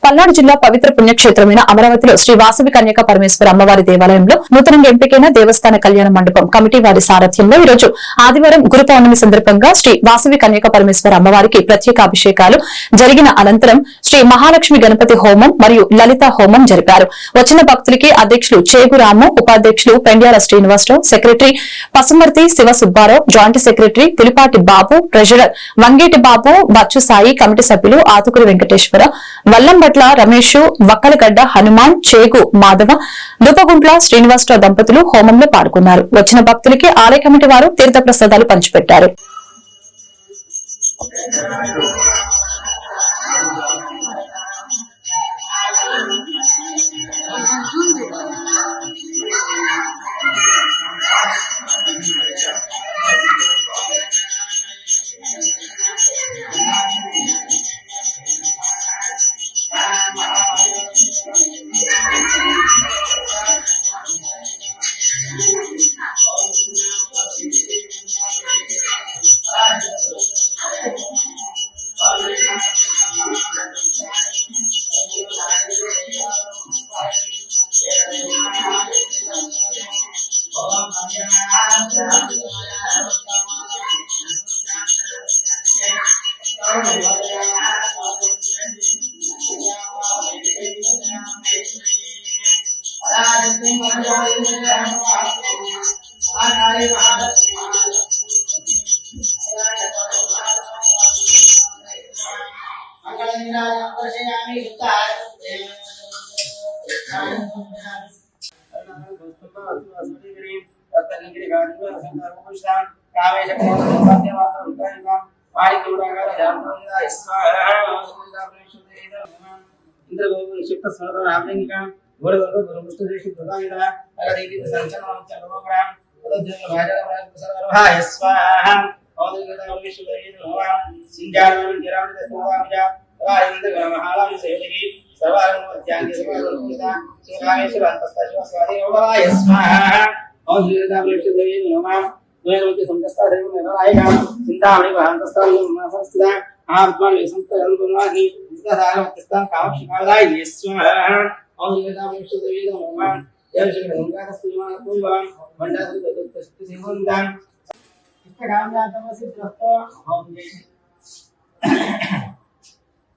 పల్నాడు జిల్లా పవిత్ర పుణ్యక్షేత్రమైన అమరావతిలో శ్రీ వాసవి కన్యక పరమేశ్వర అమ్మవారి దేవాలయంలో నూతనంగా ఎంపికైన దేవస్థాన కళ్యాణ మండపం కమిటీ వారి సారథ్యంలో ఈ రోజు ఆదివారం గురు పౌర్ణమి సందర్భంగా శ్రీ వాసవి కన్యక పరమేశ్వర అమ్మవారికి ప్రత్యేక అభిషేకాలు జరిగిన అనంతరం శ్రీ మహాలక్ష్మి గణపతి హోమం మరియు లలిత హోమం జరిపారు. వచ్చిన భక్తులకి అధ్యక్షులు చేగురాము, ఉపాధ్యక్షులు Pendyala Srinivasarao, secretary Pasumarthi Siva Subbarao, joint secretary Pulipati Babu, treasurer Vangeti Babu, Bachchu Sai, committee సభ్యులు ఆతుకురి వెంకటేశ్వర, వల్లంబట్ల రమేష్, వక్కలగడ్డ హనుమాన్, చేగు మాధవ, దుపగుంట్ల శ్రీనివాసరావు దంపతులు హోమంలో పాల్గొన్నారు. వచ్చిన భక్తులకి ఆలయ కమిటీ వారు తీర్థ ప్రసాదాలు పంచిపెట్టారు.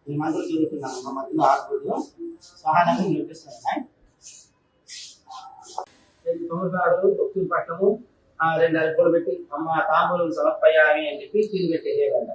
మందులు చదువుతున్నాను మా మధ్యలో ఆకులు సహాయంగా నడిపిస్తున్నాయి. 9 భక్తుల పట్టణము 2 అరకులు పెట్టి అమ్మ తాంబూలం సమర్పయామి అని చెప్పి తీరు పెట్టేయగల